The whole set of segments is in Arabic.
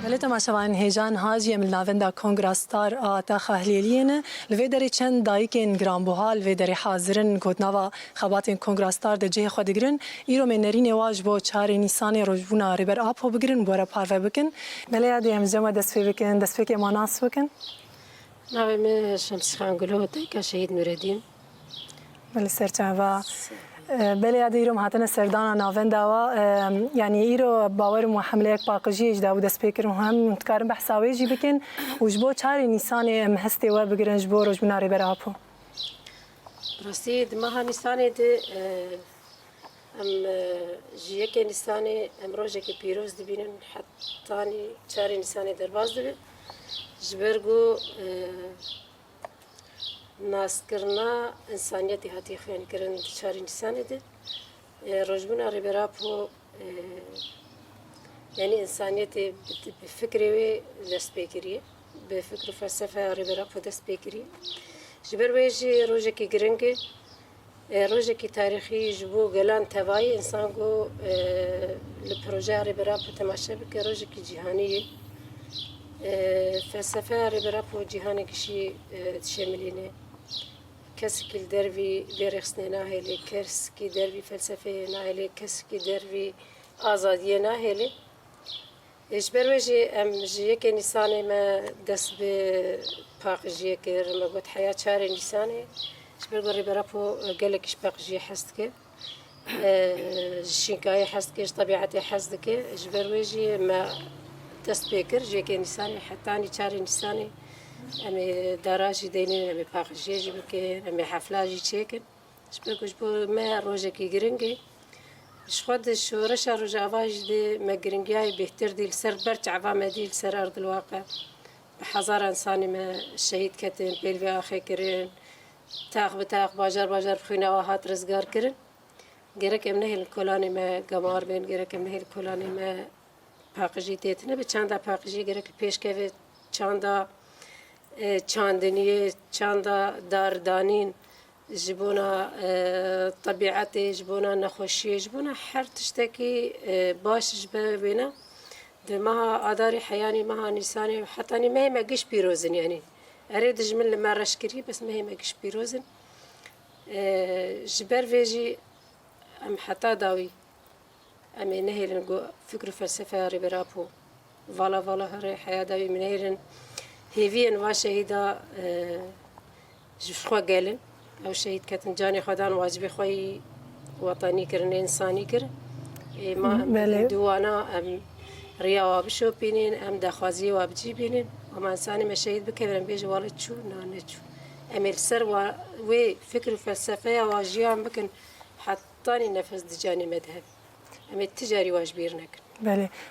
هلتا ما شوان هیجان هاجی من ناوندا کنگراستار آتا خهلیلین لویدری چند دایکین گرانبوها لویدری حاضرن گودناوا خباتین کنگراستار دجه خودگرن ایرو من نرین واج با 4 نیسان روزبونا ریبر آپو بگرن بورا پارو بکن بله دیم جمع دست بکن دست بکن ماناس بکن ناوی من شمس خانگلو دایکا شهید نوردین بله سرچاوا بله یاد ایرم هاتن سردان ناوند داوا یعنی ایرو باور محمله یک باقیش داود اسپیکر هم متکارم بحثاوی جی بکن وجبو 4 نیسان مهستی و بگرنج بو روز بناری براپو راستی ماه نیسان ده ام جیه که نیسان ام روزه که پیروز دبینن حتی 4 نیسان درباز دبی جبرگو ناس کرنا انسانیتی هاتی خیلی کردن 4 نیسان ده روزبنا ریبراپو یعنی انسانیتی بفکری و دست بکریه بفکر و فلسفه ریبراپو دست بکریه جبر ویجی روزه که گرنگه روزه که تاریخی جبو گلان توایی انسان کو لپروژه ریبراپو تماشا بکه روزه که جهانیه فلسفه ریبراپو جهانی کشی شاملینه کسی که دروی بیرخصنه ناهلی کسی که دروی فلسفه ناهلی کسی که دروی آزادی ناهلی اجبر وجه ام جیه که نیسانه ما دست به پاق جیه که رمگوت حیاة 4 نیسانه اجبر گوری براپو گلکش پاق جیه حست که شینکای حست که طبیعتی حست که اجبر وجه ما دست بکر جیه که نیسانه حتی 4 نیسانه امی دراجی دینه امی پاق جیه جی بکن امی حفلاجی چیکن اجبر گوش بو ما روزه که گرنگه خود شورش روز آواج ده مگرنگیای بهتر دیل سر برچ عوام دیل سر ارض الواقع بحزار انسانی ما شهید کتن پیلوی آخی کرن تاق بتاق باجر بخوینا و هات رزگار کرن گرک امنه الکلانی ما گمار بین گرک امنه الکلانی ما پاقجی تیتنه به چاندا پاقجی گرک پیش که چاندا چاندنیه چاندا داردانین جبونا طبيعتي جبونا نخوشي جبونا هر تشتكي باش جبنا دمها آداري حياني مها نساني حتى أنا ما هي ماقش بيروزن يعني أريد جمل لما رشكري بس ما هي ماقش بيروزن جبر فيجي أم حتى داوي أم نهي لنقو فكر فلسفة ريبرابو فالا هري حياة داوي من هيرن هيفين واشهيدا جفخوا قالن او شهید کتن جانی خدان واجب خوی وطنی کرن انسانی کرن ما دوانا ام ریا وابشو بینین ام دخوازی وابجی بینین و ما انسانی ما شهید بکبرن بیج والد شو نه شو ام السر و فکر فلسفه واجیان بکن حتى نفس دجانی مذهب ام التجاری واجبیر نکن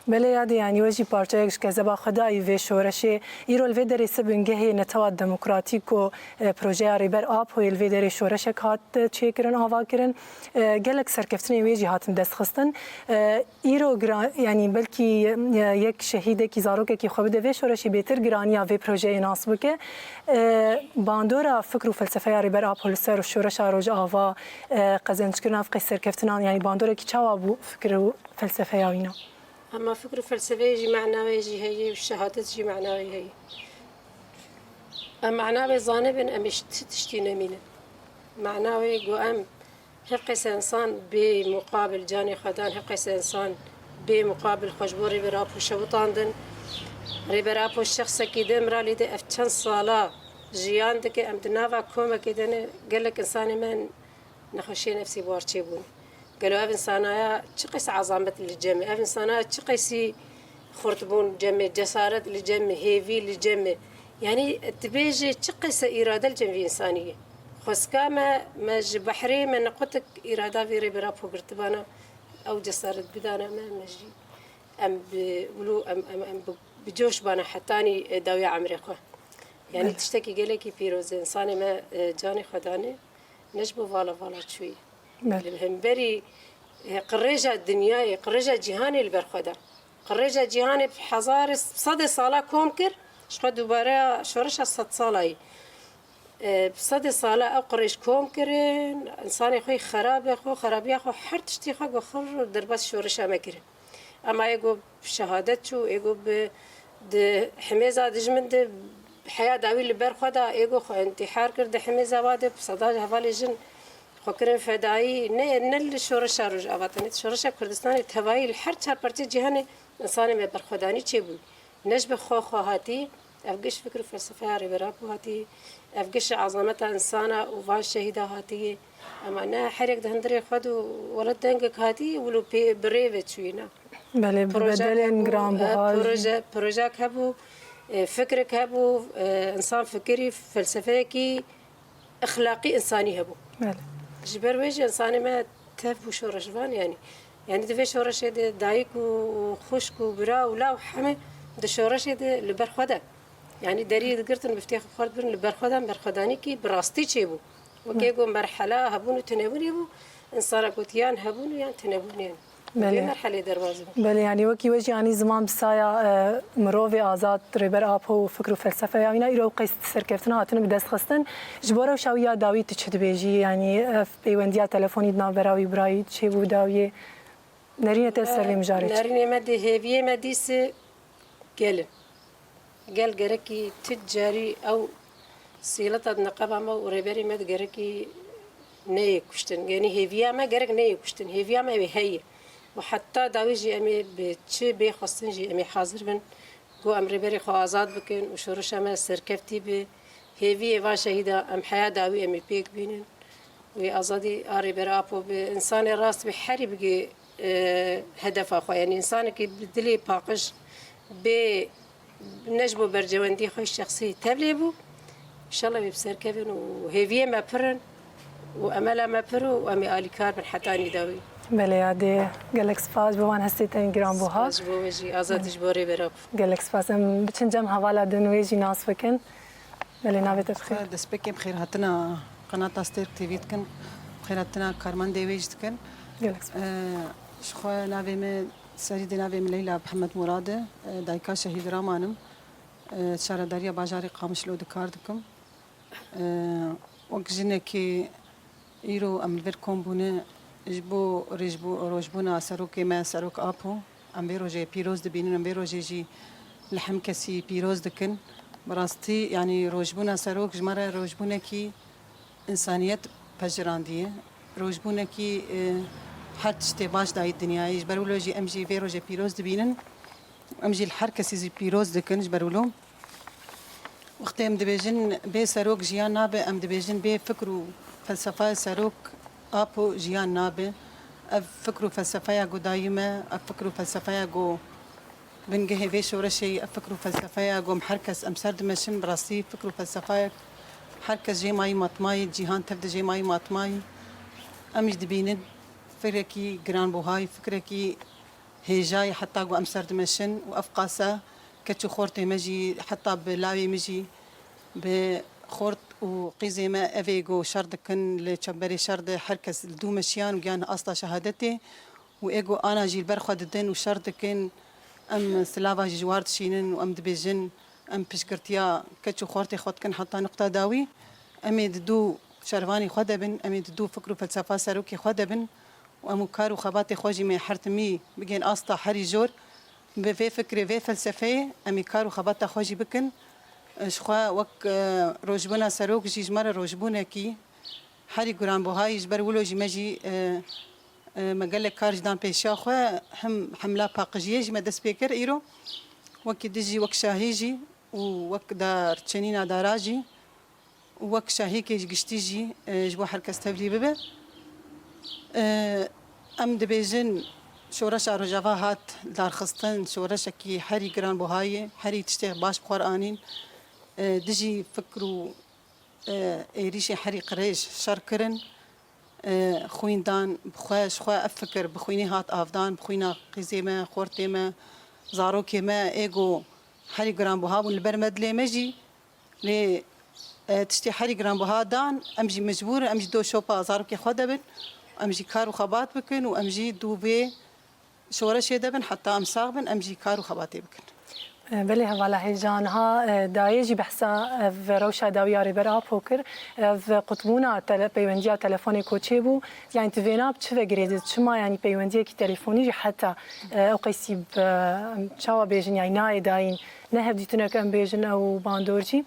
بله یادی یعنی وجی پارچه‌اش که زبا خدایی و شورشی ایرو الویدری سبنگهی نتواد دموکراتیک و پروژه ریبر آب و الویدری شورش کات چه کرن آوا کرن گلک سرکفتنی ویجی هاتن دست خستن ایرو یعنی بلکی یک شهیده کی زاروک کی خوب ده و شورشی بهتر گرانیا و پروژه ناسب که باندورا فکر و فلسفه ریبر آب و سر شورش روج آوا قزنج کرن افق سرکفتنان یعنی باندورا کی چاوا بو فکر و فلسفه یاوینا أما فكر فلسفي يجي معناه يجي هي والشهادة يجي معناه هي أما معناه ظانب أم تشتينا مين معناه يقو أم هقيس إنسان بمقابل جاني خدان هقيس إنسان بمقابل خجبوري برابو شوطان دن ريبرابو الشخص كده مرالي ده أفتشان صلاة جيان دك أم دنافا كوما كده قالك إنساني من نخشي نفسي بوارتشيبون قالوا أبن صنايا تقيس عظمة للجمع أبن صنايا تقيسي خرطبون جمع جسارة للجمع هيفي للجمع يعني تبيجي تقيس إرادة الجمع إنسانية خسكا ما بحري ما نقطك إرادة في ريبرابو قرتبانا أو جسارة بدانا ما مجي أم بولو أم بجوش بانا حتاني داوية عمريقة يعني تشتكي قالك بيروز إنساني ما جاني خداني نجبو فالا شوي المهم بري قريجة الدنيا قريجة جهاني البرخدة قريجة جهاني بحزار بصد صالة كومكر شخد دوباره شورش 100 صالة بصد صالة أو قريش كومكرين إنساني خوي خرابي خو هر تشتي خو خر درباس شورش ما كرين أما يجو بشهادته يجو ده حميزة دجمن ده حياة داوي لبر خدا إيجو انتحار كرد حميزة واده بصداج هفالي جن خكرن فدایی نه شورش روز آواتنی شورش کردستانی توایی هر چهار پارچه جهانی انسان می برخودانی چه بود نش به خواهاتی افگش فکر فلسفه هری برابو هاتی افگش عظمت انسان و واش شهیده هاتی اما نه هر یک دهندری خود ولد دنگ هاتی ولو بریو چوینا بله بدل انگرام بهاج پروژه کبو فکر کبو انسان فکری فلسفه کی اخلاقی انسانی هبو بله جبر وجه انسان ما تف وشورشوان يعني دفع شورش ده دايك وخشك وبرا ولا وحمي ده شورش ده لبرخدا يعني دري قرتن بفتيخ خالد برن لبرخدا برخداني كي براستي تشيبو وكيقو مرحلة هبونو تنبوني بو انسان قوتيان هبونو يعني تنبوني يعني بله مرحلة دروازه بله يعني وكي وجه يعني زمان بسايا مروفي آزاد ريبر آب هو فكر وفلسفة يعني إيرو قيس سركفتنا هاتون بدست خستن جبارة وشاوية داوي تشد بيجي يعني في بيونديا تلفوني دنا براوي براي تشيبو داوي نرينا تسلم جاري نرينا مدي هيفيه مديس قال جركي تجاري أو سيلة النقابة ما وريبري مد جركي نية كشتن يعني هيفيه ما جرك نية كشتن هيفيه ما بهي وحتى داويجي أمي بتشي بخصن جي أمي حاضر بن جو أمري بري خو آزاد بكن وشورش أمي سركفتي به هيفيه واش شهيدة أم حياة داوي أمي بيك بينن وآزادي آري برابو بإنسان راس بحري بقي هدف أخو يعني إنسان كي بدلي باقش بنجبو برجواندي خوي الشخصي تبليبو إن شاء الله بيبصير كيفن وهيفيه ما برن وأملا ما برو وأمي آلي كار من حتاني داوي بله عادي قالك سپاس بوان هستید این گرام بوها سپاس بوجی آزادش باری براب قالك سپاس بتنجم حوالا دنويجي ناس فكن بله نابت بخير دست بكم بخير هاتنا قناة أستير تي في كن بخير هاتنا كارمان ديويج كن قالك سپاس شخوا نابي من سريد نابي من ليلى محمد مراد دايكا شهيد رامانم شارع داريا باجاري قامش لو دكار دكم وقت جنكي إيرو أم الفيركم بونه جبو روجبونا سروك ما سروك أبو أم بيروجي بيروز دبينن أم بيروجي جي لحم كسي بيروز دكن براستي يعني روجبونا سروك جمرة روجبونا كي إنسانية بجراندية روجبونا كي حد اشتباش داي الدنيا يجبرولوجي أمجي بيروجي بيروز دبينن أمجي الحركة سيزي بيروز دكن جبرولو وقت أم دبيجن بي سروك جيان نابي أم دبيجن بي فكرو فلسفة سروك أبو جيان نابي أفكروا فلسفة جو دايمة أفكروا فلسفة جو بنجه في شورشي أفكروا فلسفة جو محركز أمسر دمشن براسي فكروا فلسفة حركز جي ماي مطماي جيهان تبدأ جي ماي مطماي أمش دبيند فكركي جران بوهاي فكركي هيجاي حتى جو أمسر دمشن وأفقاسا كتشو خورتي مجي حتى بلاوي مجي بخورت وقيزي ما أفيجو شردكن لشبري شرد حركز الدو مشيان وجان أصلا شهادتي وإيجو أنا جيل برخد الدين وشردكن أم سلافا جوارد شينن وأم دبيجن أم بشكرتيا كتشو خورتي خدكن حتى نقطة داوي أمي دو شرفاني خدبن أمي دو فكرو فلسفة سروكي خدبن وأمو كارو خباتي خوجي مي حرتمي بجين أصلا حري جور بفي فكري في فلسفة أمي كارو خباتا خوجي بكن شخوا وك روجبونا سروك جي جمرة روجبونا كي حري قران بوهاي جبر ولو جي مجي مقالة كارج دان بيشا خوا هم حملة باقجية جي مدس بيكر إيرو وك دجي وك شاهيجي ووك دار تشنينا داراجي وك شاهيكي جشتيجي جوا حركة تبلي ببه أم دبيجن شورش رجافا هات دار خستن شورش كي حري قران بوهاي حري تشتغل باش بقرآنين دجي فكروا إيريشي حري قريش شركرن خوين دان بخواش خوا أفكر بخويني هات آفدان بخوينا قيزيما خورتيما زاروكيما إيجو حري قران بوها والبرمد لي مجي لي تشتي حري قران بوها دان أمجي مجبور أمجي دو شوبا زاروكي خدبن أمجي كارو خبات بكن وأمجي دو بي شورش يدبن حتى أمساغبن أمجي كارو خباتي بكن بله هوالا هیجان ها دایجی بحثا و روشا داویاری برا پوکر و قطبونا پیوندیا تلفنی کوچه بو یعنی توینا چه وگریدید شما یعنی پیوندی کی تلفنی حتی اوقیسی چاوا بیجن یعنی نای داین نه هفدیتونه کم بیجن او باندورجی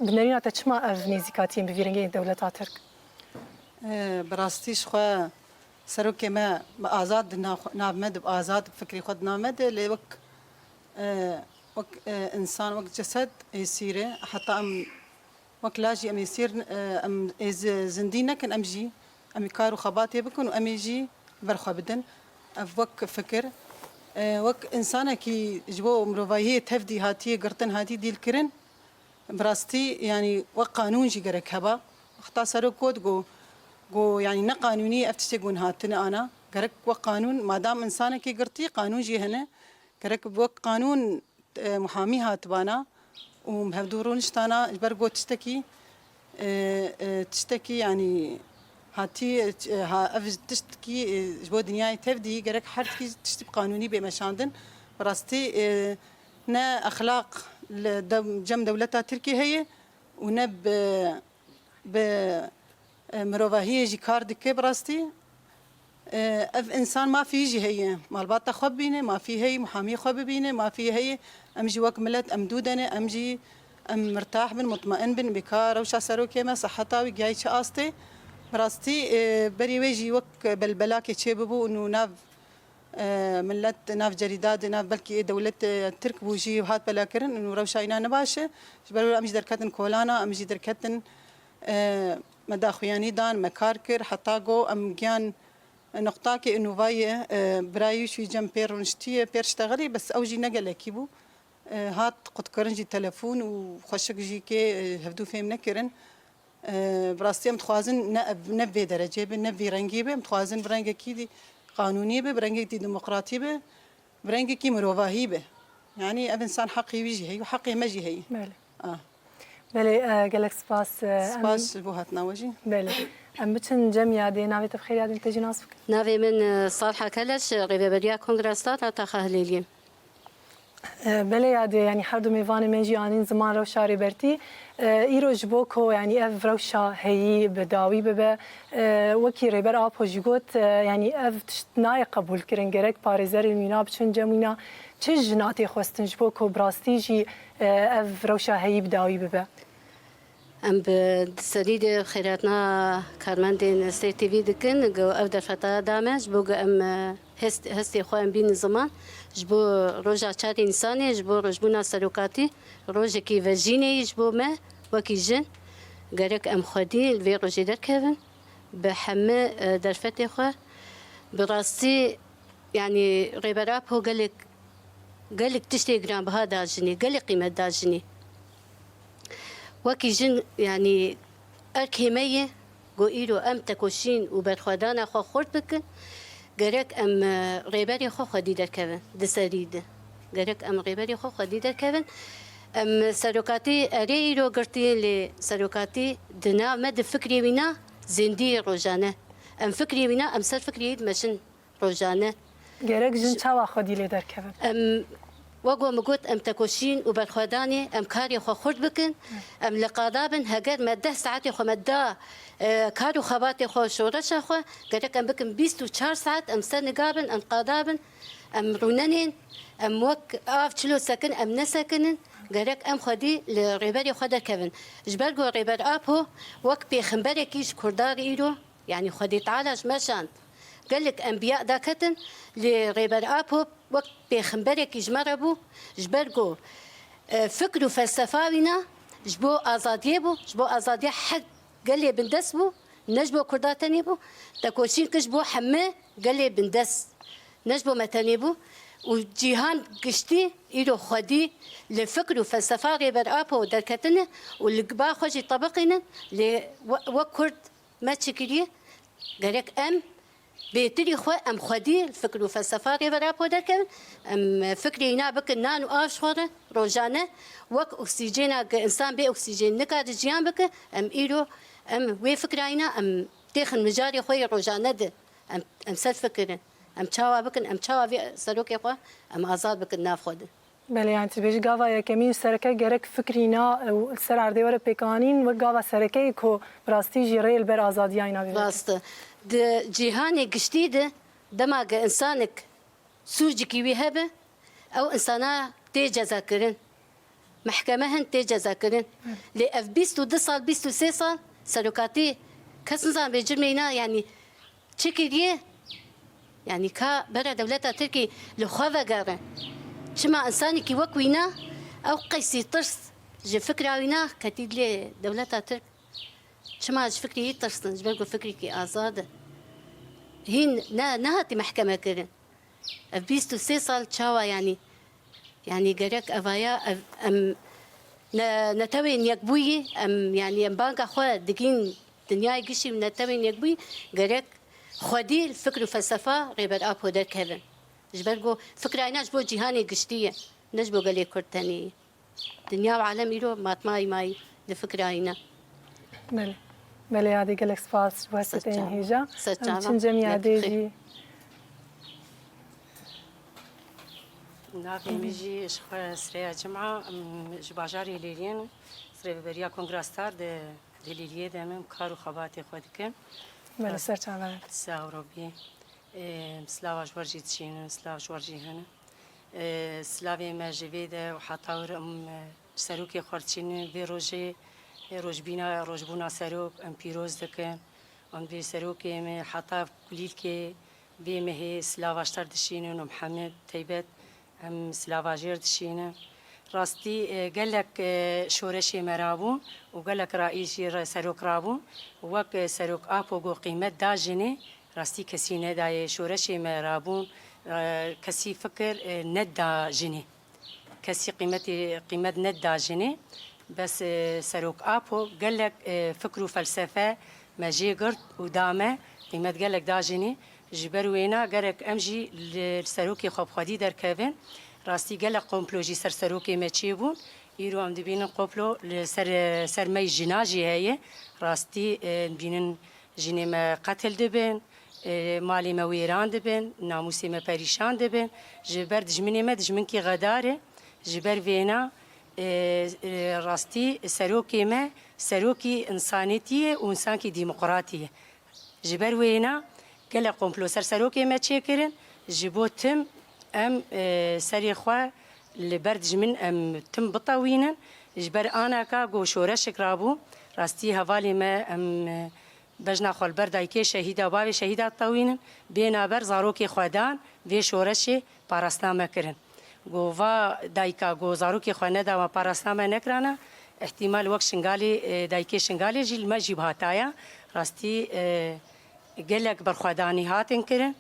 بنرينا تشما اف نيزيكاتين بفيرنجين دولة ترك براستيش خو سروك ما آزاد نامد بآزاد فكري خود نامد اللي وك إنسان وك جسد يصيره حتى وك لاجي أم يصير أم زندينا كن أمجي أم يكارو خباتي بكون وأم يجي برخوا بدن وك فكر وك إنسانة كي جوا مروفاية تفدي هاتي قرطن هاتي دي الكرن براستي يعني وقانون جي قرك هبا اختصروا كود جو يعني نقانوني افتشتقون هاتنا أنا قرك وقانون ما دام إنسانة كي قرتي قانون جي هنا قرك وقانون محامي هاتبانا ومهدورون اشتانا برجو تشتكي يعني هاتي تشتكي جوا دنياي تفدي قرك حركي تشتي قانوني بمشاندن براستي نا أخلاق جم دولتها تركيا هي ونب مروفاهية جي كاردك براستي اف انسان ما في يجي هي مالبات خبينه ما في هي محامي خبينه ما في هي امجي وكملت امدودنه امجي ام مرتاح بن مطمئن بن بكار وش سرو كما صحتا وجاي شاستي براستي بري ويجي وك بلبلاكي تشببو انه ناف ملت ناف جريدات ناف بلكي دولة ترك بوجي وهات بلاكرن انه روشاينا نباشه جبروا امجي دركتن كولانا امجي دركتن مداخياني دان مكاركر حتى جو ام جان نقطة كي إنه فاي برايو شوي جنب بيرونشتيه بيرشتغلي بس أوجي نقل كيبو هات قد كرنجي تلفون وخشك جي كي هفدو فيهم نكرن براستي متخوازن نبي درجة نبي رنجي به متخوازن برنجة كي قانوني به برنجة دي ديمقراطي به برنجة كي مروفاهي به يعني إنسان حقي ويجي هي وحقي ما جي هي بله قالك سباس بوهاتنا وجي بله ام بتن جميع دي ناوي تبخير يا تجي ناسك ناوي من صالحة كلش غيبة بديا كونغرسات تخهليلي بله يادي يعني حردو ميفاني منجي آنين زمان روشا ريبرتي إيروج بوكو يعني أف روشا هي بداوي ببا وكي ريبر آبو جيغوت يعني أف تشتناي قبول كرن جرك باريزر المينا بچن جمينا چه جناتي خوستنج بوكو براستيجي أف روشا هي بداوي ببا ام بسريد خيراتنا كارماندين سي تي في دكن جو افدر فتا دامج بوغ ام هستي خوان بين زمان جبو روجا تشاري انساني جبو رجبونا سلوكاتي روجا كي فاجيني جبو ما وكي جن قالك ام خدي الفي روجي در كيفن بحمى درفتي خو براستي يعني غيبراب هو قالك تشتي جرام بهذا جني قالك قيمة داجني وكي جن يعني أركيمية جو إيرو أم تكوشين وبرخدانا خو خورد بك جرك أم غيبري خو خديدة كذا دسريد جرك أم غيبري خو خديدة كذا أم سلوكاتي أريرو قرتي لسلوكاتي دنا مد فكري وينا زندي روجانة أم فكري وينا أم سر فكري مشن روجانة جرك جن شوا خديلة در كذا أم وقو مقول أم تكوشين وبالخداني أم كاري خو خرد بكن أم لقادابن هجر مده ساعات خو مده كارو خباتي خو شورش خو قدك أم بكن 24 ساعات أم سنة قابن أم قادابن أم روننين أم وك شلو سكن أم نسكنن قدك أم خدي لريبري خدر كفن جبرجو ريبر أبو وك بيخنبري كيش كردار إيرو يعني خدي تعالج مشان قال لك أنبياء داكتن لريبر أبو وقت بيخنبرك يجمربو جبرجو فكروا فلسفاوينا جبو أزاديبو جبو أزادي حد قال لي بندسبو نجبو كرداتنيبو تكوشين كجبو حماه قال لي بندس نجبو متنيبو وجيهان قشتي إيرو خدي لفكر وفلسفة ريبر أبو دركتنا والقبا خوجي طبقنا وكرد ما تشكريه قالك أم بيتري خو أم خدي الفكر وفلسفة ريبر أبو دركن أم فكري هنا بك نانو آشخورة روجانة وك أكسجينا إنسان بأكسجين نكاد جيان بك أم إيرو أم وي فكرينا أم تاخن مجاري خوي روجانة ده أم سل فكرن أم تشاوا بكن أم تشاوا في سلوك يا أم آزاد بكن ناف خود بله يعني تبيش قاوا يا كمين سركة جرك فكرينا والسر عردي ورا بيكانين وقاوا سركة كو براستي جري البر آزادي عينا بيه راست جيهاني جشتيده دماغ إنسانك سوجك يهبه أو إنسانا تيجا ذاكرين محكمة هن تيجا ذاكرين لأف بيستو 2 سال بيستو 3 سال سلوكاتي كسنزان بجرمينا يعني تشكيليه يعني كا برا دولتا تركي لخوفا قارن شما إنساني كي وكوينا أو قيسي ترس جي فكرة وينا كتيد لي دولتا ترك شما جي فكري ترسن جبالكو فكري كي آزادة هين نهاتي محكمة كرن بيستو 3 سال تشاوا يعني قريك أفايا أم نتوين يكبوي أم يعني أم بانكا خوا دقين دنياي قشي من نتوين يكبوي قريك خودي الفكر وفلسفة غيبر أبو در كيفن جبالكو فكرة عينا جبو جيهاني قشتية نجبو قالي كرتاني دنيا وعالم يرو ماي لفكرة عينا بله بله عادي قالك سباس وهستين هيجا سجانا تنجم عادي جي نافي ميجي شخوا سريا جمعة جباجاري ليلين سريا بريا كونغراستار دي ليليه دامن كارو خباتي خودكن بله سر چاوه ساوروبي سلاواش ورجي تشين سلاواش ورجي هنا سلاوي ما جويده وحطاور سروكي خورتشين في روجي روجبينا روجبونا سروك ام بيروز دكن ام في سروكي ما حطا كليلكي بيمه سلاواشتر دشين محمد تيبت ام سلاواجير دشين راستي قالك شورشي مرابون وقالك رئيسي سروك رابون وك سروك ابو جو قيمه داجني راستي كسي نداي شورشي مرابون كسي فكر ندا جني كسي قيمه ندا جني بس سروك ابو قالك فكروا فلسفه ما جي قرت ودامه قيمه قالك داجني جبروينا قالك امجي السروكي خوب خدي در كيفن راستي قال قومبلوجي سروكي ما تشيبون يرو ام دبين قوبلو سر مي جناجي هي راستي نبين جيني ما قتل دبن مالي ما ويران دبن ناموسي ما بريشان دبن جبر دجمني ما دجمنكي غداره جبر فينا راستي سروكي ما سروكي انسانيتيه وانسانكي ديمقراطيه جبر وينا قال قومبلو سروكي ما تشيكرن جبوتم ام سري خوا لبرد من ام تم بطوينا جبر انا كا جو شورش كرابو راستي هوالي ما ام بجنا خول بردايكي شهيدا بابي شهيدا طوينا بينا بر زاروكي خدان في شورشي باراستنامه كرن گووا دایکا گو زاروکی خانه دا و پاراستنامه نکرانا احتمال وقت شنگالی دایکی شنگالی جیل ما جیب هاتایا راستی گلک برخوادانی هاتن کرن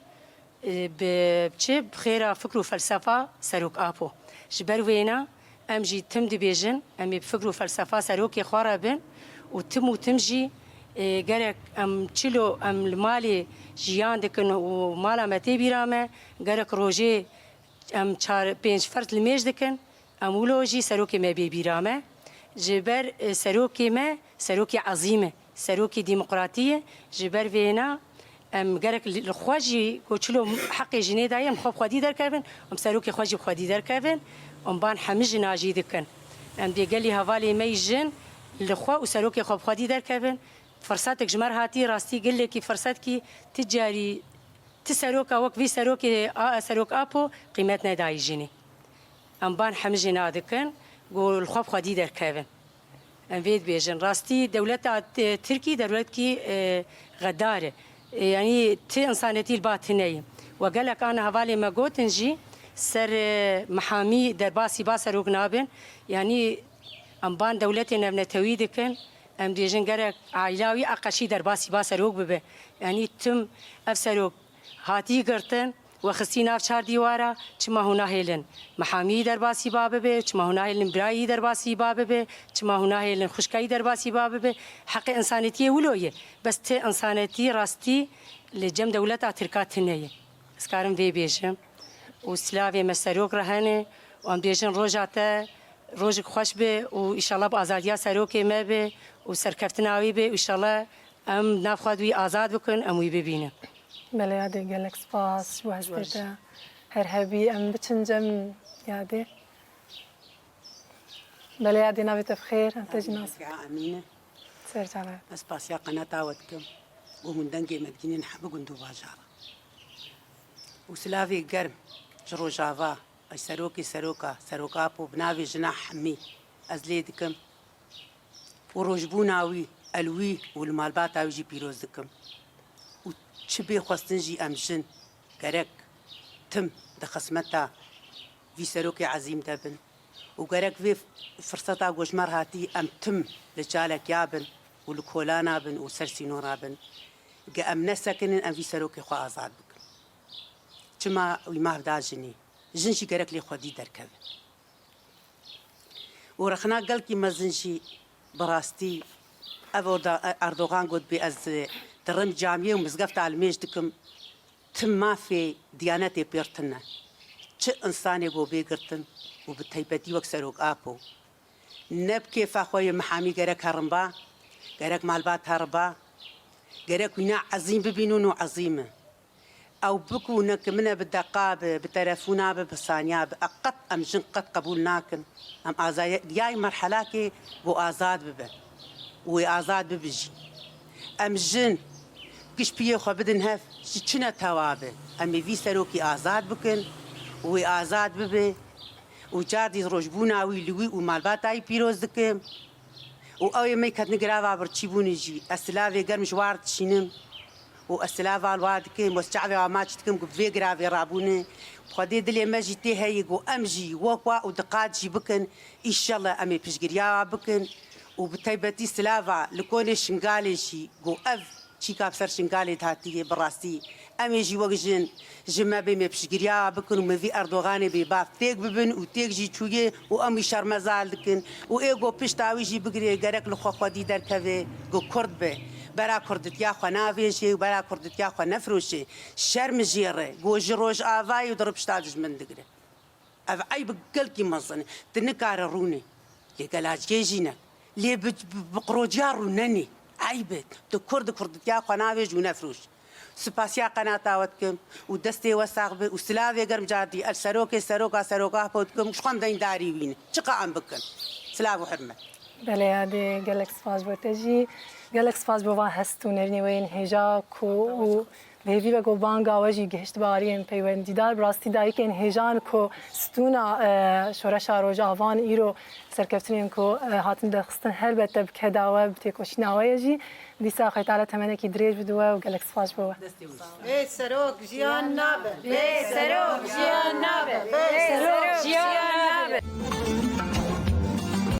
بچه بخیره فکر و فلسفه سروک آپو جبر وینا ام جی تم دی بیجن امی بفکر و فلسفه سروکی خواره بن و تم جی گرک ام چلو ام المالی جیان دکن و مالا متی بیرامه گرک روژه ام 4-5 فرد الميج دكن ام ولوجي سروكي ما بيبيرامه جبر سروكي ما سروكي عظيمه سروكي ديمقراطيه جبر فينا ام قالك الخواجي كوتشلو حقي جني دايم خو خدي در كافن ام سروكي خواجي خدي در كافن ام بان حمج ناجي دكن ام بيقالي هوالي ميجن الخوا وسروكي خو خدي در كافن فرصاتك جمر هاتي راستي قال لك فرصتك تجاري تسروكا وك في سروكي سروك ابو قيمتنا دايجيني ام بان حمجنا دكن قول الخوف خدي در كافن ام فيد بيجن راستي دولة تركي دولتكي غداره يعني تي انسانيتي الباطنيه وقال لك انا هوالي ما قوتنجي سر محامي درباسي باسروك نابن يعني ام بان دولتنا بنتوي دكن ام ديجن قالك عائلاوي اقشي درباسي باسروك ببه يعني تم افسروك هاتی گرتن و خسینا چهار دیواره چما هنا هیلن محامی در باسی بابه به چما هنا هیلن برایی در باسی بابه به چما هنا هیلن خشکایی در باسی بابه به حق انسانیتی ولویه بس ته انسانیتی راستی لجم دولت ترکات نیه اسکارم وی بیشم و سلاوی مسروک رهنه و ام بیشن روزاته روز خوش به و ان شاء الله با آزادیا سروک ما به و سرکفتناوی به ان شاء الله ام نافخوادوی آزاد بکن ام وی ببینه بله یادی گلک سپاس و هستیده هر هبی ام بچنجم یادی بله یادی نویت بخیر انت جناس امینه سرجانه اسپاسیا قناه تاوتكم ومن دنجي مدينين حبق وندو باجارة وسلافي قرم جرو جافا اي سروكا بو بنافي جناح حمي ازليدكم وروجبوناوي الوي والمالبات اوي جي بيروزكم وتشبي خوستنجي امجن قرك تم دخسمتا في سروكي عزيم دبن وقرك في فرصتا قوشمر هاتي ام تم لجالك يابن والكولانا بن وسرسينو رابن قام نسكن ام في سروكي خو ازاد بك كما وما بدا جني جنشي قرك لي خدي دركب ورخنا قالكي مزنشي براستي اردوغان قد بي از درم جامعه ومزقفت على الميجدكم تم ما في ديانتي بيرتنا چه انساني بو بيقرتن وبتيبتي وكسروك ابو نبكي فاخوي محامي قرك هرمبا قرك مالبات هربا قرك وينا عظيم ببينونو عظيمه او بكونك منا بالدقاب بتلفونا بثانيه بأقط ام جن قد قبولناكن ام ازاي ياي مرحلاكي بو ازاد بب وازاد ببجي ام جن كش بيه خو بدن هف شنا توابه ام في سروكي ازاد بكن وازاد بب وجاردي روجبونا ويلوي ومالباتاي بيروز دكم او مي كات نغراوا برچيبونجي اسلافي گرمش وارد شينم واسلافا الواد كيم وسعبي وماتكم في غرافي رابونه خدي دلي ماجيتي هيغو امجي وقوا ودقات بكن ان شاء الله امي بشغريا بكن وبتيبتي سلافا لكون شنغالي شي جو اف شيكا بسر شنغالي تاتي براستي امي جي وجن جما بي بشغريا بكن وما في اردوغاني بباف تيك ببن وتيك جي تشويه وامي شرمزال لكن وايغو بشتاوي جي بغري غرك لخو خدي دركبه جو كرد به برا كردتيا خو نافيشي وبرا كردتيا خو نفروشي شرم جيره جو جروج افاي وضرب شتاج من دغري اف اي بقلكي مصني تنكار روني لقلاج جيجينا لي بقروجار رونني عيبت كردتيا خو نافيج ونفروش سباسيا قناتاوتكم ودستي وساغب وسلافي قرم جادي السروكا بودكم شخم دين داري وين شقا عم بكن سلاف وحرمه بله یادی گلکس فاز بودجی گلکس فاز بوا هستو نرنی وین هجا کو بهوی بگو بانگا وجی گشت باریم پیوندی دار براستی دایی که این هجان کو ستونا شورش آروج آوان ایرو سرکفترین کو هاتن دخستن هر بته بکداوه بتیکوش نوایی جی دیسا خیلی تعالی تمنه کی دریج بدوه و گلکس فاز بوا. سروک جیان نابه. سروک جیان نابه.